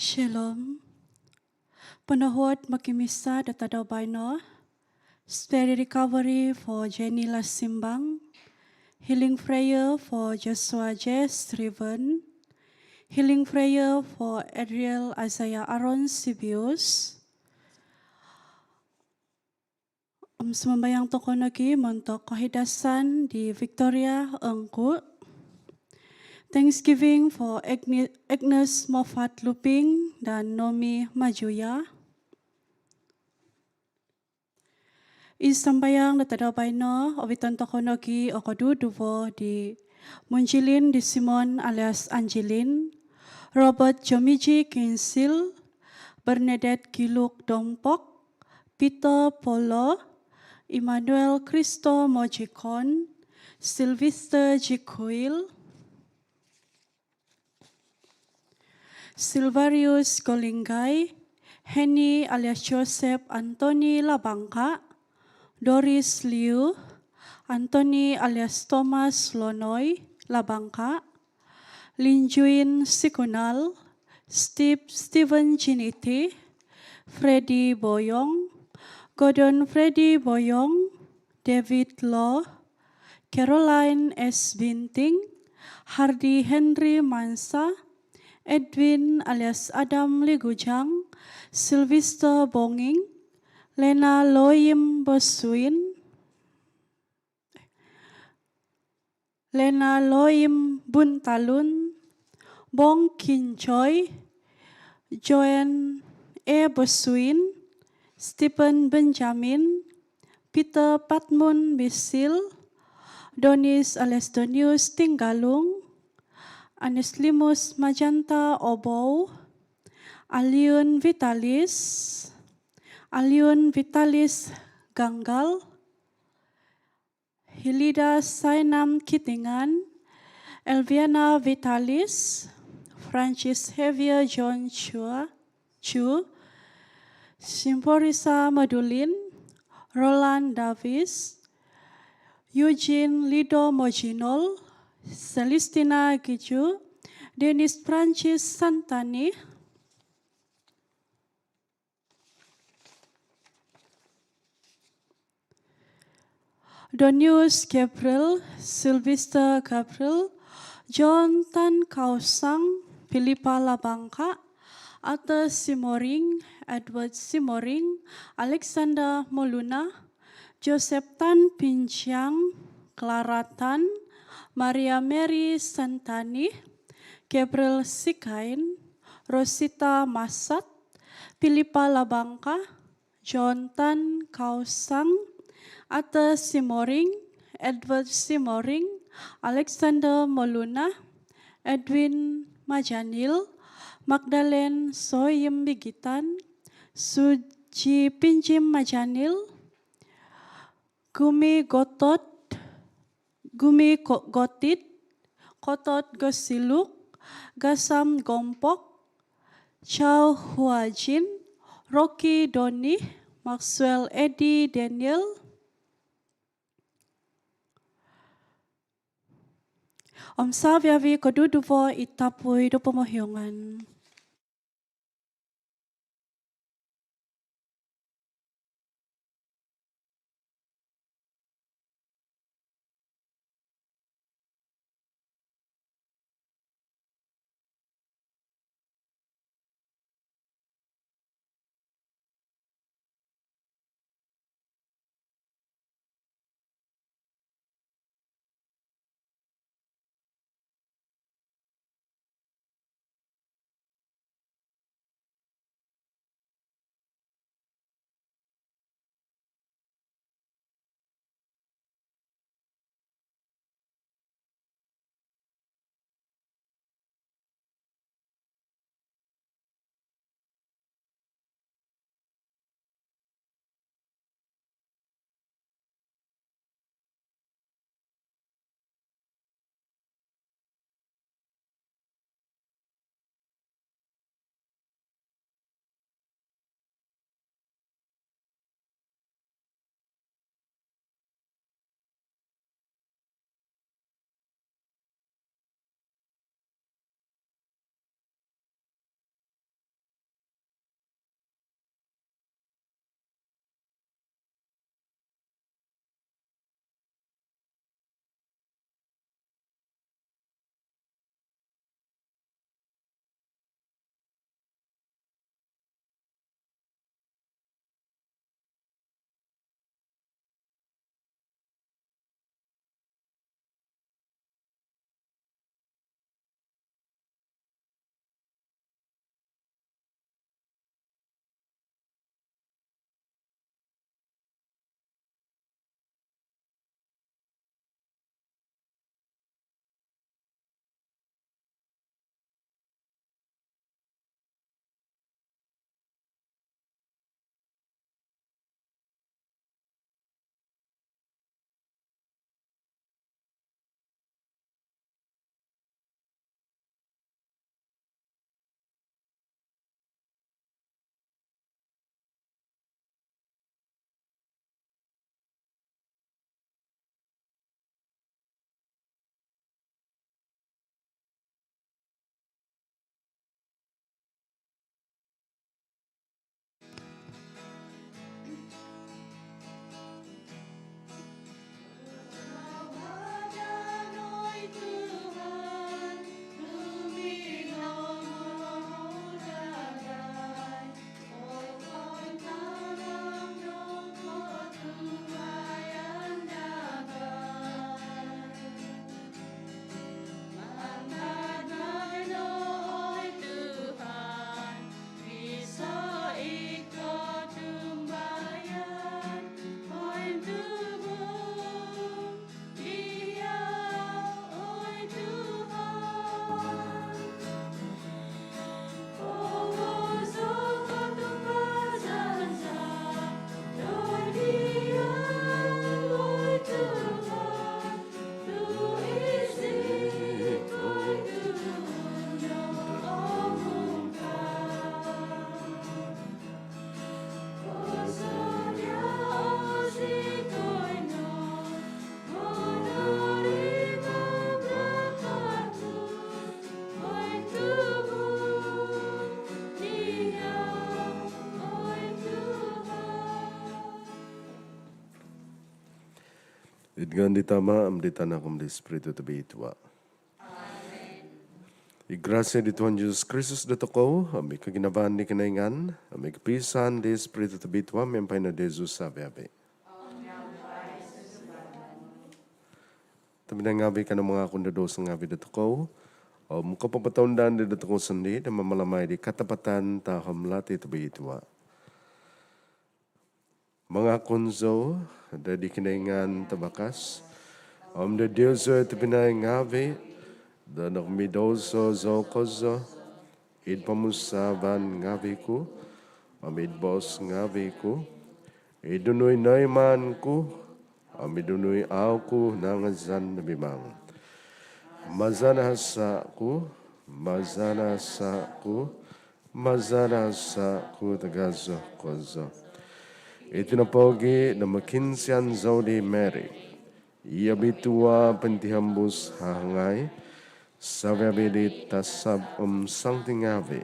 Shalom. Penahot makimisa datadaw baino. Steady recovery for Jenny Lasimbang. Healing prayer for Joshua Jess Riven. Healing prayer for Adriel Isaiah Aaron Sibius. Semembayang toko lagi untuk kahidasan di Victoria Engku. Thanksgiving for Agnes Moffat Luping dan Nomi Majuya. Isambayang na tadabay no, obitan tokonogi o kaduduvo di Munjilin di Simon alias Angelin, Robert Jomiji Kinsil, Bernadette Kiluk Dompok, Peter Polo, Emmanuel Cristo Mojikon, Sylvester Jikuil, Silvarius Golingay, Henny alias Joseph Anthony Labangka, Doris Liu, Anthony alias Thomas Lonoy, Labangka, Linjuin Sikunal, Steven Chiniti, Freddy Boyong, Gordon Freddy Boyong, David Law, Caroline S. Binting, Hardy Henry Mansa, Edwin alias Adam Ligujang, Sylvester Bonging, Lena Loyim Bosuin, Lena Loyim Buntalun, Bong Kinchoy, Joanne E. Bosuin, Stephen Benjamin, Peter Patmun Bisil, Donis alias Donius Tinggalung, Anislimus Magenta Obow, Aliun Vitalis Ganggal, Hilida Sainam Kitingan, Elviana Vitalis, Francis Xavier John Chu, Simporisa Madulin, Roland Davis, Eugene Lido Mojinol, Celestina Giju, Dennis Francis Santani, Donius Gabriel, Sylvester Gabriel, John Tan Kausang, Philippa Labangka, Arthur Simoring, Edward Simoring, Alexander Moluna, Joseph Tan Pinchiang, Clara Tan, Maria Mary Santani, Gabriel Sikain, Rosita Masat, Philippa Labangka, John Tan Kausang, Arthur Simoring, Edward Simoring, Alexander Moluna, Edwin Majanil, Magdalene Soyim Bigitan, Suji Pinjim Majanil, Gumi Gotit, Kotot Gosiluk, Gasam Gompok, Chow Huajin, Rocky Doni, Maxwell Eddie Daniel, Om Savyavi Koduduvo Itapui do Pomohyongan. Idgan ditama am ditana kum di Espiritu tabi itwa. Igracia di Tuhan Yesus Kristus da toko, ami kaginabahan ni kinaingan, ami kapisan di Espiritu tabi itwa, miyampay na Jesus sabi-abi. Tabi na ngabi ka ng mga kundados ng ngabi da toko, kapapataundan di da toko sandi, na mamalamay di katapatan ta hamlati tabi itwa. Mga kunzo, da di kinaingan tabakas, da Diyoso ito pinay-ngabi, da nakmidoso zokozo, id pamusaban ngabi ko, amid bos ngabi ko, idunoy naiman ko, amidunoy aw ko nangazan na bimang. Mazana sa ko, mazana sa ko, mazana sa ko tagazo kozo. Ito na pogi na makinsian Zodi Mary, iya bitua pentihambus hahangay, sabi tasab sangting ngavi,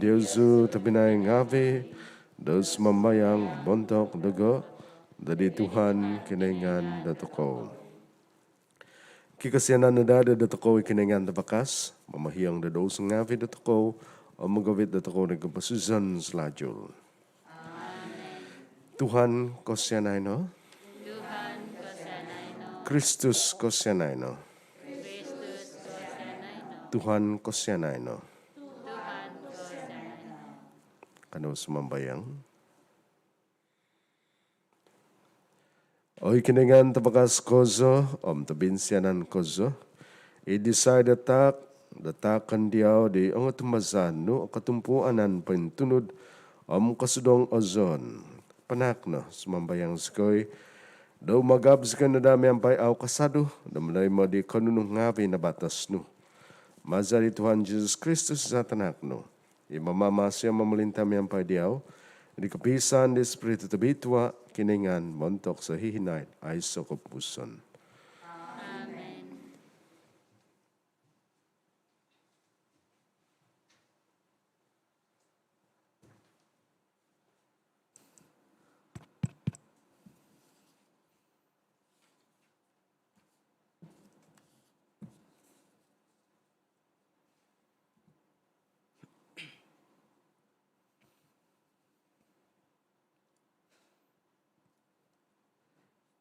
Diyos tabinay ngavi, dos mamayang bontok dugo, dari Tuhan kinaingan datoko. Kikasianan na dada datoko kinaingan dabakas, mamahiyang dados ngavi datoko, magawit datoko nagpasuzan selajul. Tuhan kosianay no? Kristus kosianay no? Tuhan kosianay no? Kano sumambayang? Oy kiningan tabakas kozo, tabinsianan kozo, i-decide datakan diyaw di ang atumazan no, katumpuanan pintunod, kasudong ozon, panak no, sumambayang skoy, daw magabs ka na dami ang pay aw kasado, damlay mo di kanunong ngabi na batas no. Mazari Tuhan Jesus Kristus sa tanak no. Imamamasya mamalintam yang padiyaw. Di kapisan di Espiritu tabitwa kiningan montok sa hihinay ay sa kapuson. Amen.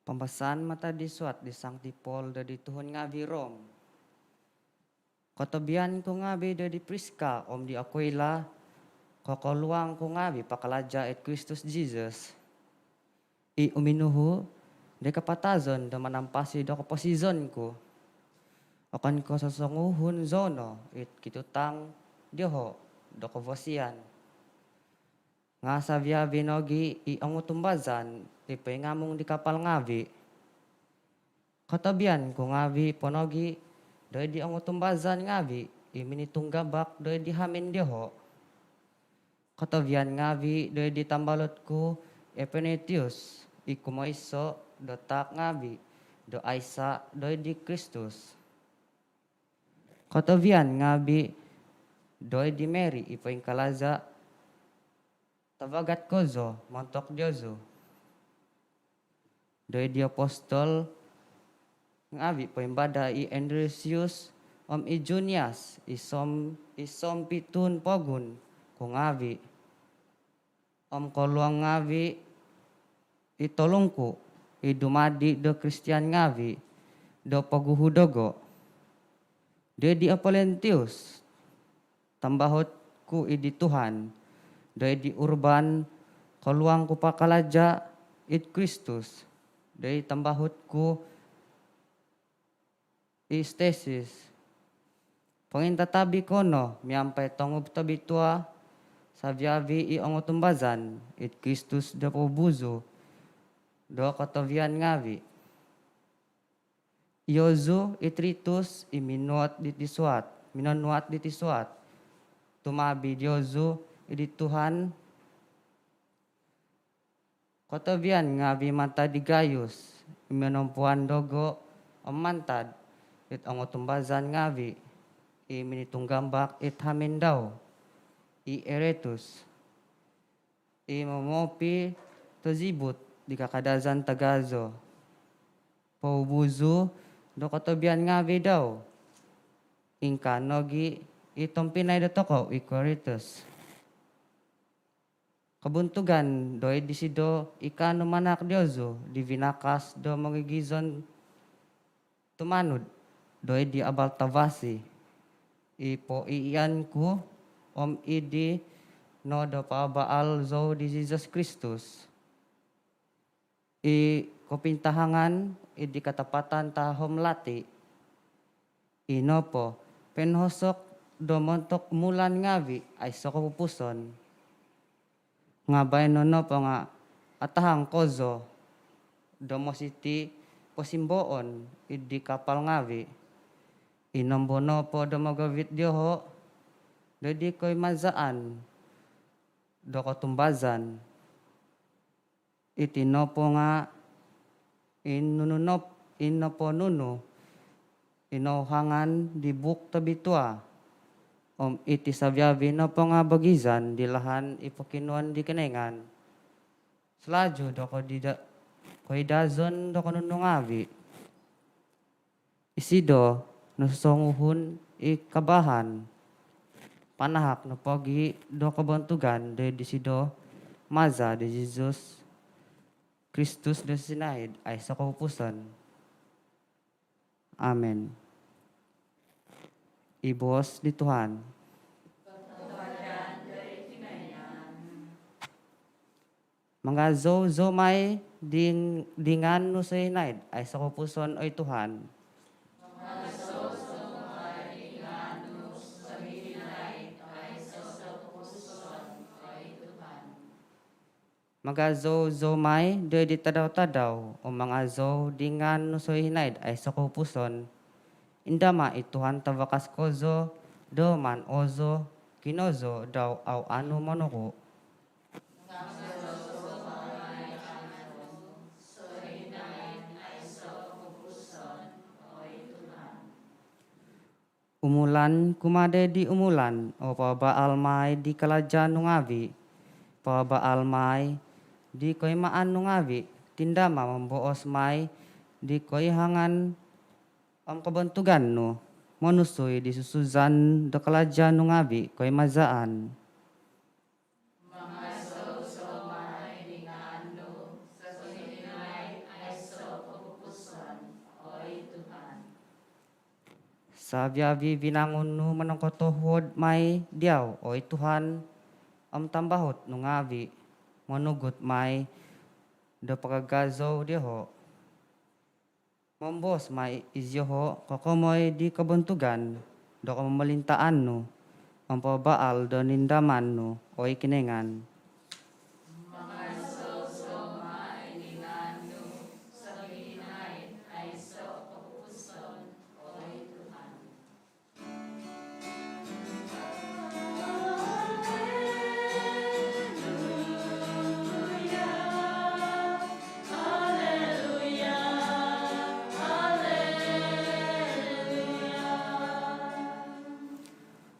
Pambasan mata disuat di Sancti Paul dari Tuhon ngabi Rom. Kotobian ko ngabi dari Priska om di Aquila, kokoluang ko ngabi pakalaja et Kristus Jesus. I uminuhu, de kapatazon da manampasi do posizon ko. Akan ko sasanguhun zono it kitutang diho do kovosian. Nga sabya binogi i angutumbazan ti pengamong di kapal ngabi. Katabian ko ngabi ponogi doy di angutumbazan ngabi i minitunggabak doy di hamin diho. Katabian ngabi doy di tambalot ko Epenetius i kumoiso do tak ngabi do Aisa doy di Kristus. Katabian ngabi doy di Mary ipoing kalaza tabagat kozo montok Diozo. Doy di apostol ngabi paimbada i Andresius om i Junias isom pitun pogun kung ngabi. Om koluang ngabi itolongku i dumadi do Kristian ngabi do paguhudogo. Doy di Apolentius tambahot ku i di Tuhan. Doy di Urban koluang ku pakalaja it Kristus. Doy tambahot ku i Stasis. Pangintatabi ko no, miyampay tongub tabitua, sabyabi i angutumbazan, it Kristus da pobuzo, do katavian ngavi. Iozo itritus iminuat ditisuat, minanuat ditisuat. Tumabi Diozo idi Tuhan. Katavian ngavi manta di Gayus, iminumpuan dogo amantad, it angutumbazan ngavi, i minitunggambak it hamin daw, i Eretus, i mamopi tozibut di kakadazan tagazo. paubuzo do katobian ngabi daw. Ingka nogi itong pinay da toko Iquaritus. Kabuntugan do disido ikano manak diozo di vinakas do magigizon tumanud do di abal tavasi. Ipo iyan ko idi no do pabaal zo di Jesus Kristus. I kopintahangan idi katapatan tahom lati. Ino po penhosok do montok mulan ngawi ay sokopupuson. Ngabay no po nga atahang kozo domositi posimboon idi kapal ngawi. Inombono po do magawit diyo do di ko'y mazaan do kotumbazan. Itino po nga ino po nuno inuhangan di buk tabitua. Iti sabyabi na po nga bagizan, dilahan ipokinuan di kenengan. Selaju do ko dazon do ko nunungawi. Isido, nasusonguhun ikabahan. Panahak na pogi do kabantugan, do disido maza de Jesus Kristus do sinahid ay sa kaupusan. Amen. Ibos di Tuhan. Mga zo may dingan no sa hinaid ay sa kupuson oy Tuhan. Mga zo may do di tadaw-tadaw o mga zo dingan no sa hinaid ay sa kupuson. Indama ituhan tabakas kozo, do man ozo, kinozo daw aw ano manoko. Umulan kumade di umulan, o pabaal may di kalajan nungavi. Pabaal may di koy maan nungavi, tindama mamboos may di koy hangan ang kabantugan no, manusoy di susuzan da kalajan no ngabi koy mazaan. Sabyabi binangon no manong kotohod may diyaw oy Tuhan am tambahot no ngabi manugot may da pagagazo diho. Mambos may izyoho kakomoy di kabuntugan do kamamalintaan no ang pabaal do nindaman no oy kinengan.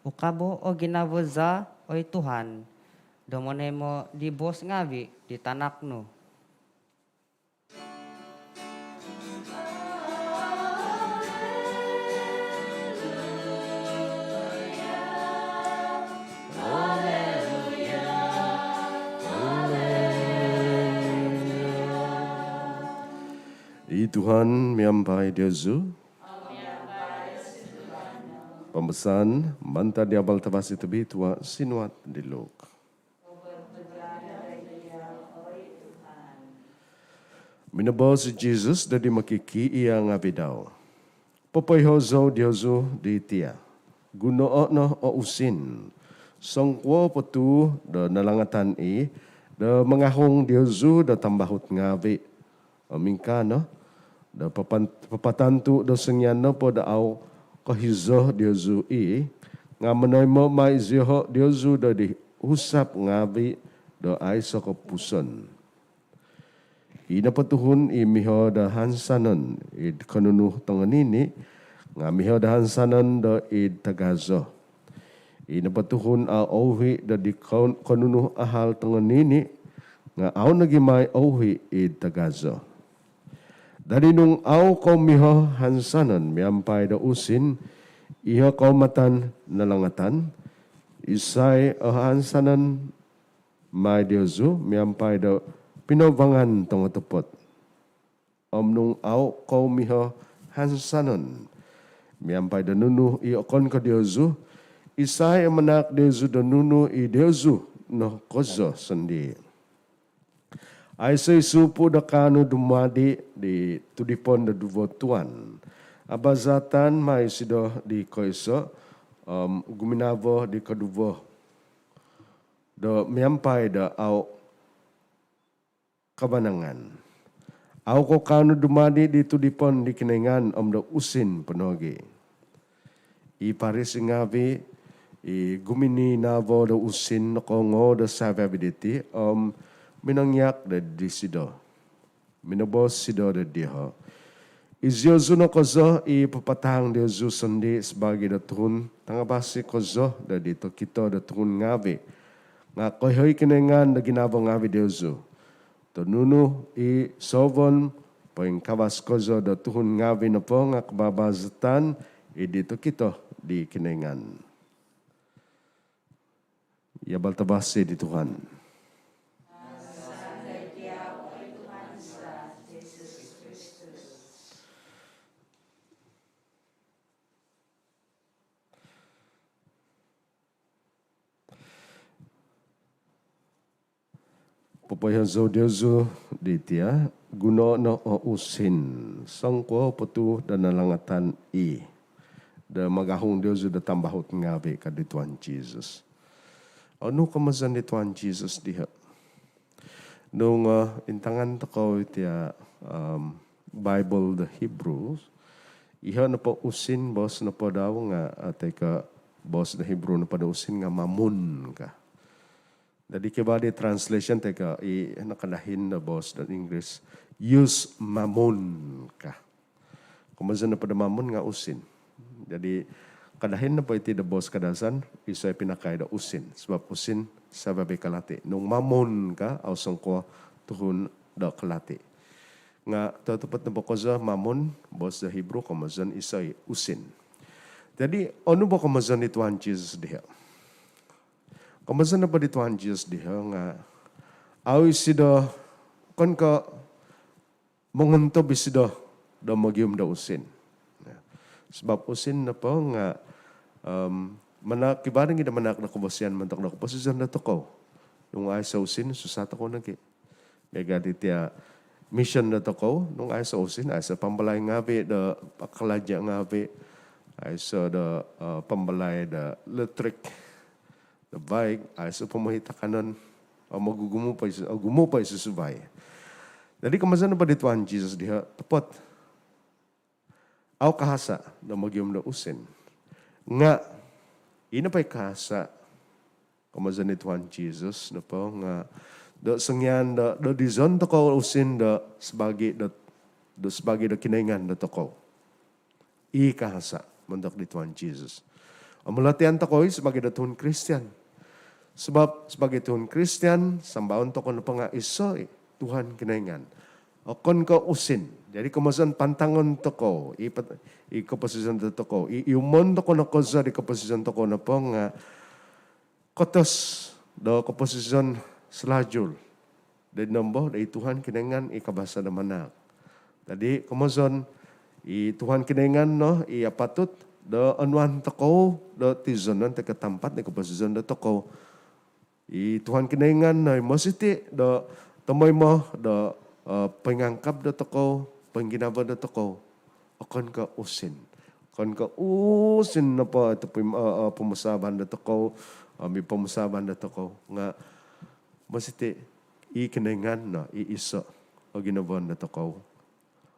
Ukabo o ginaboza oy Tuhan, domone mo di bos ngawi di tanak no. I Tuhan miampai Diozu. Pembesan manta di abal tabasi tebi tua sinuat di lok. Minabau si Jesus dari makiki ia ngabidau. Papai hozo Diozu di tia. Guno no o usin. Songkwo petu da nalangatan i da mengahong Diozu da tambahut ngabi. Mingka no da papatantu da sengyana po da au kahizoh Diozu i nga manoy mo mai ziho Diozu da di usap ngabi da ay sa kapuson. Ina patuhun i miho da hansanon id kanunuh tanganini nga miho da hansanon da id tagazo. Ina patuhun a ohi da di kanunuh ahal tanganini nga aw nagimay ohi id tagazo. Dari nung au kau miho hansanan miampai da usin, iho kau matan nalangatan, isay hansanan mai diozu miampai da pinovangan tong tepot. Nung au kau miho hansanan miampai da nunu iho kon ka diozu, isay menak diozu da nunu i diozu no kozo sendi. Ai sei supu da kanu dumadi di tudipon da duvo tuan. Abazatan mai sido di koiso guminavo di kaduvo do miampai da au kabanangan. Au ko kanu dumadi di tudipon di kinengan da usin penogi. I paris ngavi i gumini navo da usin no kongo da savabiditi minangyak da disido. Minabos sido da diho. Iziozu no kozo i papatang diozu sendi sebagai da turun tangabasi kozo da dito kita da turun ngavi. Nga kohoy kinengan da ginabo ngavi diozu. To nunu i sovon poing kawas kozo da turun ngavi na po nga kababazatan i dito kita di kinengan. Ya baltabasi di Tuhan. Popaya zodiozu di tia guno no usin sangko petu dan nalangatan i da magahung diozu da tambahut ngabe ka di Tuhan Jesus. Anu kamazan di Tuhan Jesus diha. Nung intangan toko tia Bible the Hebrews iha na po usin bos na po daw nga teka bos na Hebrew na po daw usin nga mamun ka. Jadi kebali translation teka i nakalahin na bos dan English use mamun ka. Kumazan na pada mamun nga usin. Jadi kadahin na po iti da bos kadasan isay pinakay da usin. Sebab usin sababi kalati. Nung mamun ka aw sangko tuhun da kalati. Nga tatapat na po koza mamun bos da Hebrew kumazan isay usin. Jadi ano ba kumazan ni Tuhan Jesus diha? Kamasan na pa di Tuhan Jesus diha nga awi sido kon ka mongontob sido da magyum da usin. Sebab usin na pa nga manak kibarang ida manak na kubasyan mantak na kubasyan na toko. Yung ay sa usin susata ko nagi. Mega di tia mission na toko nung ay sa usin ay sa pambalay ngabi da pakaladya ngabi ay sa da pambalay da electric da baik ay sa pamahita kanon magugumupay sa subay. Jadi kamasan na pa di Tuhan Jesus diha tepat aw kahasa na magyum da usin. Nga ina pa'y kahasa kamasan ni Tuhan Jesus na po nga da sangyan da dizon to ko usin da sebagai da kinaingan da to ko. I kahasa mandak di Tuhan Jesus. Amulatian to ko sebagai da Tuhan Kristian. Sebab sebagai Tuhan Kristian, sambaon to ko na pa nga isoy, Tuhan kinaingan. O kon ko usin. Jadi kemasan pantangon to ko, i kaposisyon to ko, iumon to ko na koza di kaposisyon to ko na po nga kotos do kaposisyon selajul. Dan nombo dari Tuhan kinaingan ikabasa na manak. Jadi kemasan i Tuhan kinaingan no, i apatut do anuan to ko, do tizonan te katampat di kaposisyon to ko. I Tuhan kinaingan na mositi do tamoy mo do pengangkap do toko, pengginaba do toko, akon ka usin. Akon ka usin na po ito pumusaban do toko, may pumusaban do toko. Nga mositi i kinaingan na iiso o ginabon do toko,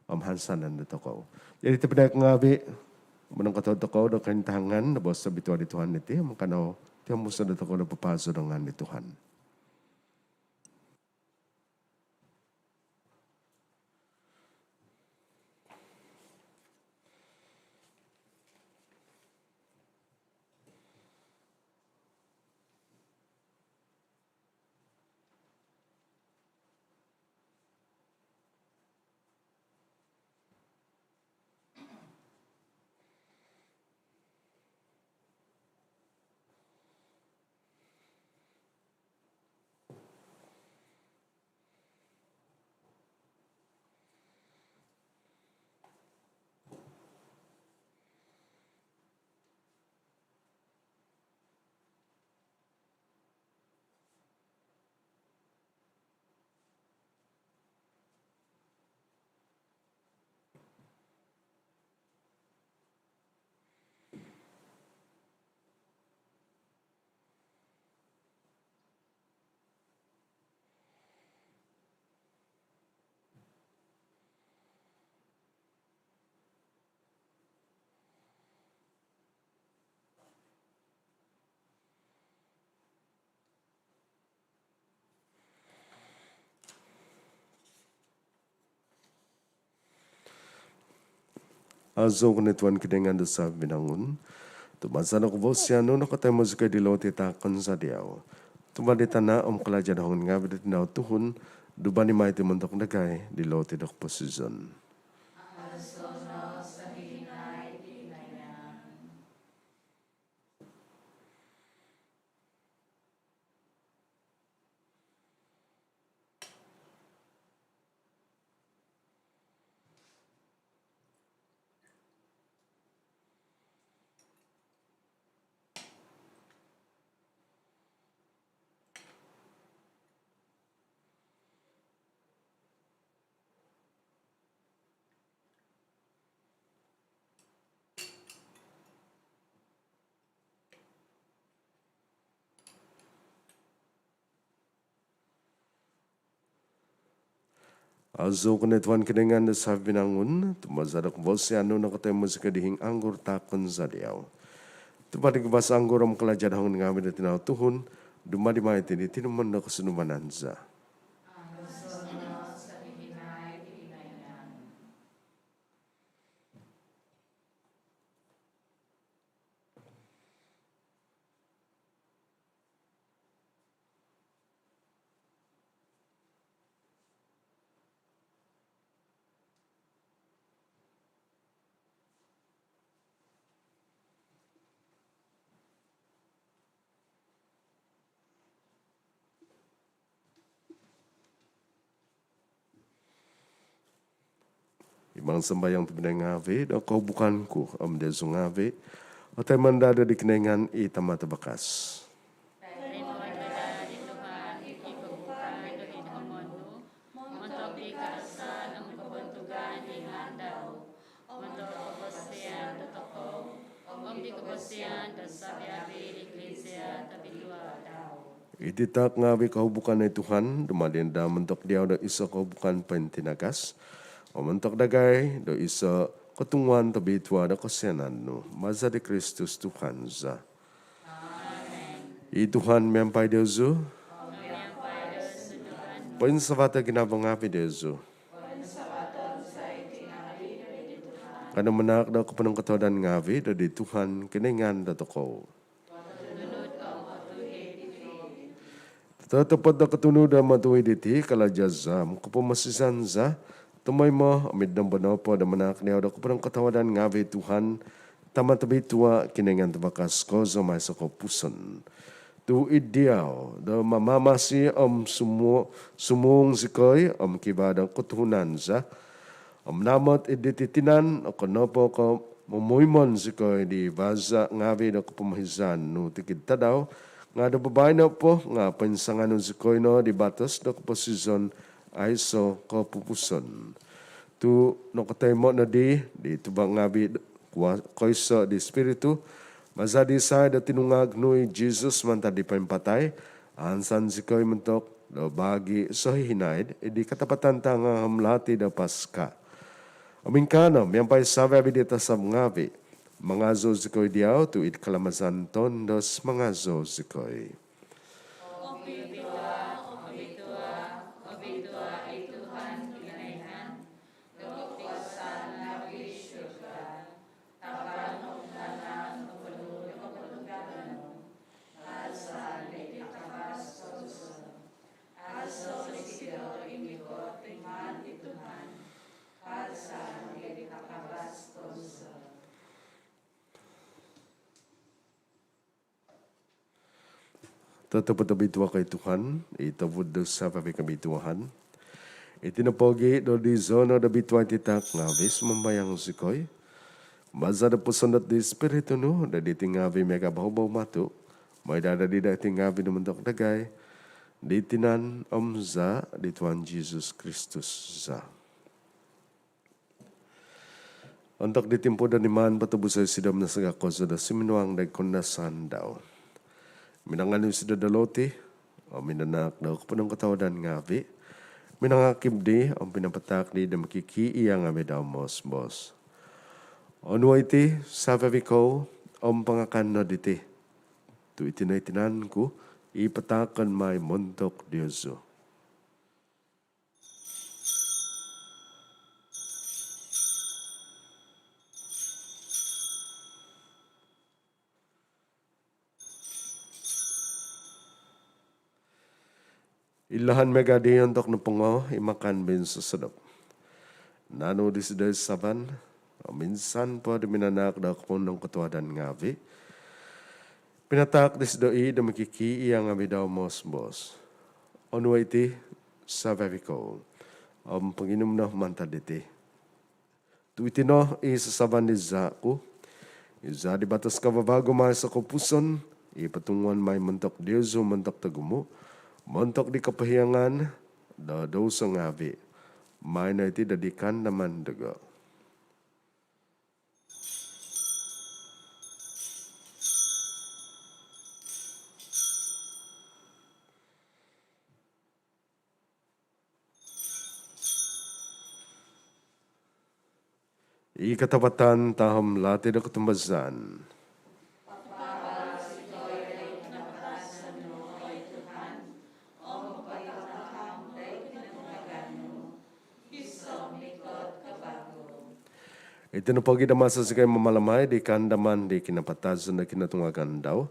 hansanan do toko. Jadi tapidak ngabi, manang katod toko do kaintangan na bos sa bituan di Tuhan iti, makanaw tiyan mo sa dato ko na papaso dengan ni Tuhan. Azo ko nituan kidengan sa binangun. Tumasa na ko bosyano na katay mo sa dilote takon sa diyaw. Tumadita na kalajan hongon nga bidat na tuhun. Duba ni maiti muntok nagay dilote dok posisyon. Azo ko nituan kidengan sa binangun. Tumazadak bosyano na katay mo sa kadihing anggur takon sa diyaw. Tumadig bas anggur kalajan hongon nga bidat na tuhun. Dumadi maiti ni tinuman na kasunumananza. Imang sembayang tu benang ngave, da kau bukan ku am de zungave. Otai mandada di kenengan i tamata bakas. Ititak ngawi kau bukan ay Tuhan, dumadin da mentok dia da isa kau bukan pentinagas. O mentok dagay da isa ketunguan tabi tua da kasianan no. Maza di Kristus Tuhan za. I Tuhan mempai Deusu. Poin sabata ginabang ngapi Deusu. Kada menak da kepenang ketodan ngawi da di Tuhan kenengan da toko. Tepat da ketunu da matuhi diti kala jazam kupamasisan za tumay mo amid ng banopo da menak niya da kepenang ketawadan ngawi Tuhan tamat tabi tua kenengan tabakas ko za may sa puson. Tu ideal da mamamasi sumung zikoy kibadang kutuhunan za namat idititinan o kanopo ko mumuimon zikoy di baza ngawi da kupamahisan no tikid tadaw nga da babay na po nga pansangan ng zikoy no di batas da kuposisyon ay so kapupuson. Tu no katay mo na di tubang ngawi koyso di spiritu mazadi sa da tinungag no Jesus man tadi paimpatay ansan zikoy mentok da bagi so hinaid di katapatan ta nga hamlati da paska. Aming kanam yang pay sabi abidita sa ngawi mga zo zikoy diyaw tu it kalamasan tondos mga zo zikoy. Tetap bitua kay Tuhan, itawud sa papi kami Tuhan. Itinapogi do di zona da bitua titak ngabis membayang zikoy. Maza da pusondat di spiritu no, da di tingabi mega bahu-bahu matu. May dada di da tingabi na mentok dagay. Di tinan za di Tuhan Jesus Kristus za. Untuk ditimpo dan iman patubusay sidam na sagakoso da siminuang da kondasan daw. Minangan yung sida dalote, o minanak daw kapanong katawadan ngavi. Minangakib di, ang pinapatak di na makikiiya nga may daw mos. Ono iti, sabi ko, ang pangakan na diti. Tu itinay-tinan ko, ipatakan may montok Diyoso. Ilahan megadi untuk nupungo imakan bin susedap. Nano di sidai saban, minsan po di minanak da kupundong ketua dan ngavi. Pinatak di sidai da makiki iyang ngavi daw mos. Onwa iti savaviko. Panginum na mantad iti. Tuitino isasaban di zaku. Iza di batas kababago may sa kupuson. Ipatunguan may mentok Diyoso mentok tagumo. Mentok di kapahiyangan. Da dosa ngavi. May na iti dadikan naman daga. Ikatapatan taham lati da kutumbazan. Ito na pagi da masa sikay mamalamay di kandaman di kinapatazan na kinatungagan daw.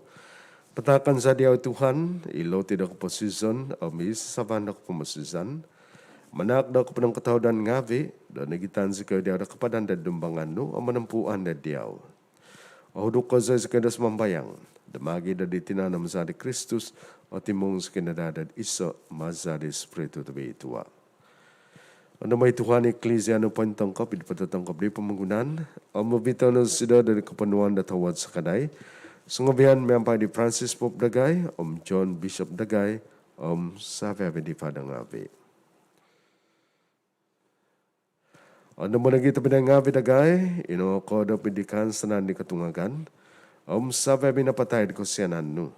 Patakan sa diyaw Tuhan, ilo ti da kuposizon, o mis saban da kuposizan. Manak da kupanang katawdan ngavi, da nagitan sikay diyaw da kapadan da dumbangan no, o manampuan da diyaw. O huduk ko sa sikay da mambayang, da magi da di tinanam sa di Kristus, o timong sikay na dadad iso, maza di Espiritu tabi ituwa. Ano may Tuhan Eklesia no pantangkap, ipatutangkap di pemanggunan. Ang mabitaw na sida dari kepenuhan datawad sa kanay. Sungabihan may ampay di Francis Pope Dagay, John Bishop Dagay, Sabi di Padangabi. Ano mo nagita Padangabi Dagay, ino ko da pindikan sanan di katungagan, Sabi napatay di ko siyanan no.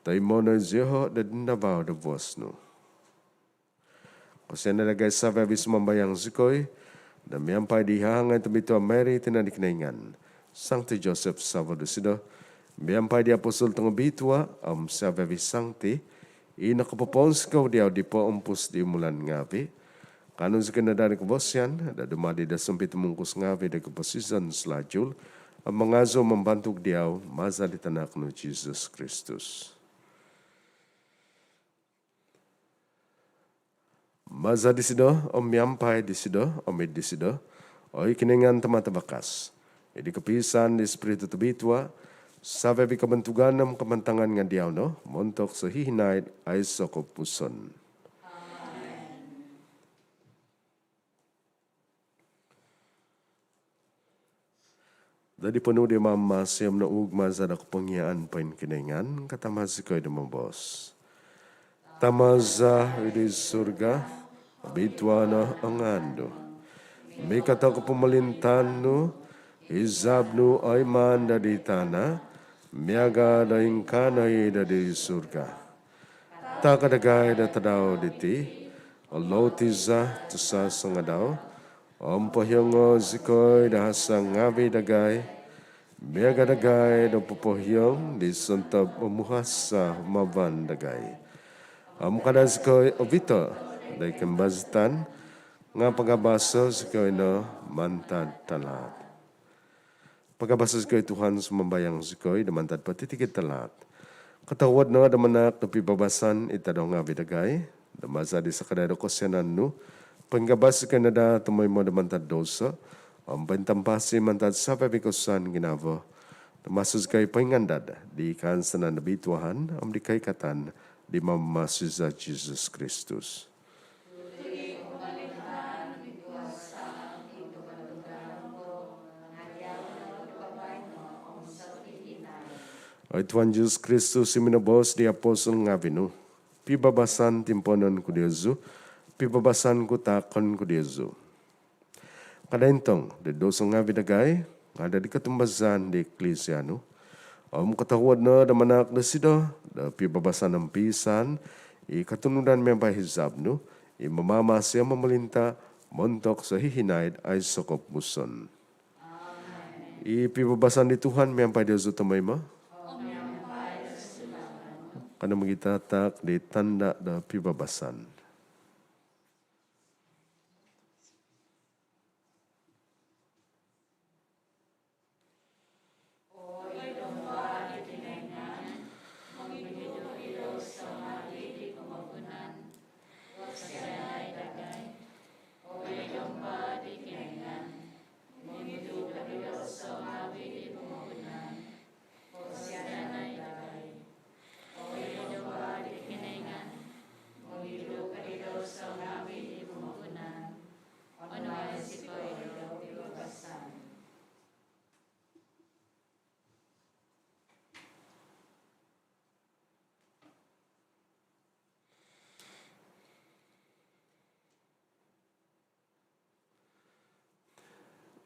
Tay mo na ziho da dinabaw da vos no. Kasi nalagay sa vabis mambayang zikoy, na miyampay di hangay tumito Mary tinadiknaingan, Sancti Joseph Salvador, miyampay di apostol tang bitwa, sa vabis Sancti, inakapapons ko diyaw di po umpus di mulan ngavi, kanon sa kanadari kubosyan, da dumadi da sumpit mungkus ngavi da kuposisan slajul, ang mga zo mambantog diyaw, mazalitanak no Jesus Christus. Maza di sido, miyampay di sido, omid di sido, ikiningan tamatabakas. Idi kapisan di Espiritu tabitwa, sabi kabantugan ng kamantangan nga diyaw no, montok sa hihinay ay sa kupuson. Dadi penuh di mama siyam na ugma sa nakapangyaan pa kiningan, katamasi ko'y dumabos. Tamaza di surga, abitwa na ang ando. May katako pumalintan no, izab no ay man di tana, miyaga da inkanay di surga. Takadagay da tadaw diti, alotiza tusa sangadaw, pahyong zikoy da hasang ngabi dagay, miyaga dagay da pupohyong di suntab umuhasa maban dagay. Kadas ko obito, dahil kembazitan, nga pagabaso ko no mantad talat. Pagabaso ko Tuhan sumambayang ko, damantad patitikit talat. Katawad no, damanak na pibabasan, itadaw nga bidagay, damasa di sa kadado ko siyanan no, panggabas ka na da, tumoy mo damantad dosa, pantampasi mantad sa pabikosan ginavo, damasos kay pangandad, di kan sa nabituahan, di kay katan, di mamasuza Jesus Kristus. O Tuhan Jesus Kristus iminabos di apostol nga vino, pibabasan timponon ko Diyoso, pibabasan ko takon ko Diyoso. Kadaintong, di doso nga vidagay, ada di katumbazan di Eklesiano, katawad na damanak na sido, da pibabasan ng pisan, ikatunudan may pahizab no, imamama siya mamalinta, montok sa hihinaid ay sokop muson. Ipibabasan ni Tuhan may pahidyoso tamay mo? Kana magitatak di tanda da pibabasan.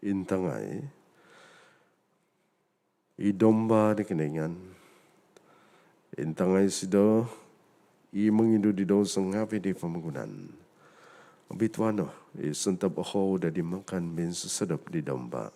intangay, idomba di keningan, intangay sido, mangindo di daw sang hapi di pamagunan. Bitwano, isuntab ako da di makan min susadap di domba.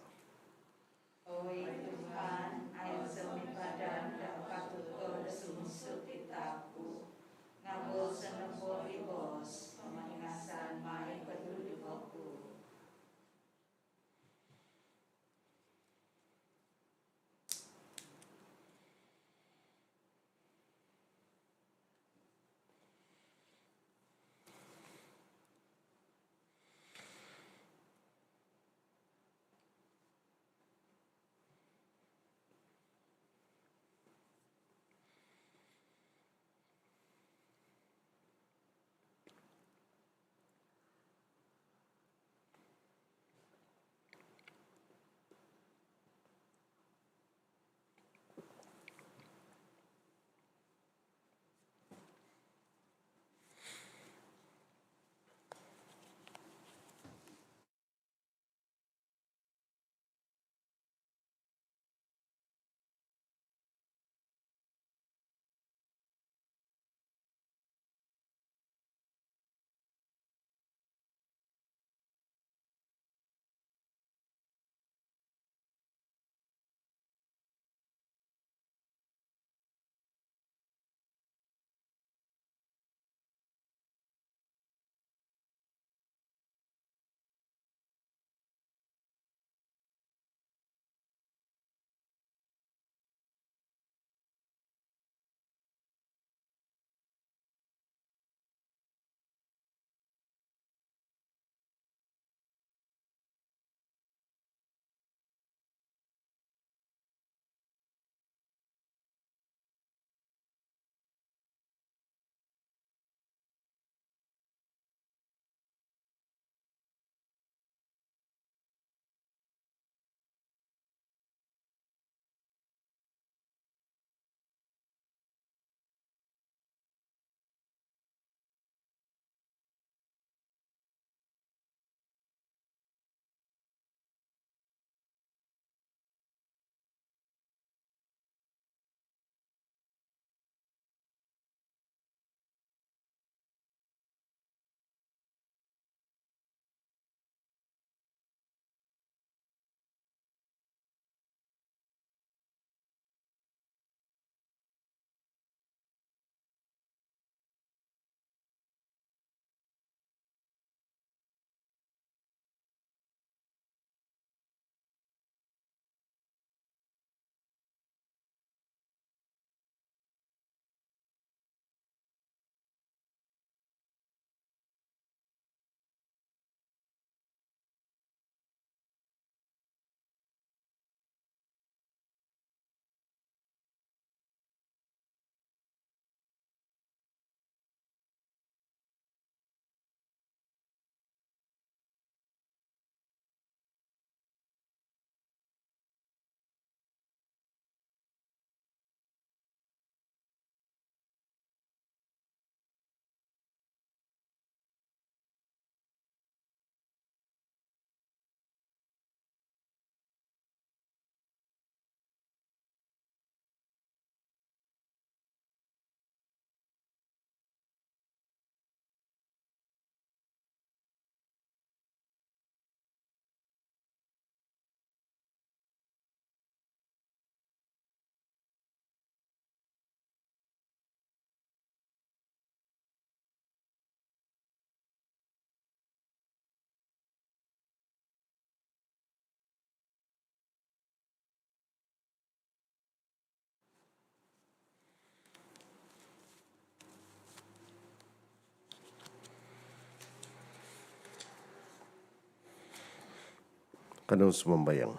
Kanang sumambayang.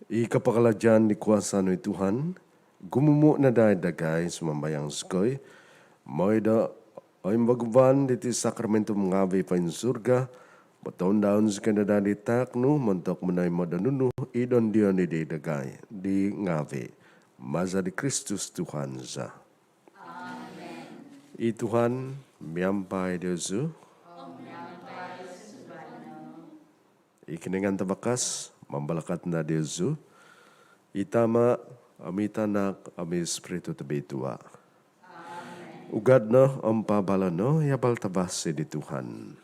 Ikapakalagyan ni kuasa ni Tuhan, gumumu na dagay sumambayang skoy, moida ay magban diti sakramento mga pa in surga, bataon daon sa kanada di takno, mantok manay madanunu, idon diyon ni dagay, di ngave, maza di Kristus Tuhan za. I Tuhan miampai Diosu. Ikiningan tabakas membalakat na Diosu. Itama amitanak ami Espiritu tabitua. Ugad no ang pabala no yabal tabas di Tuhan.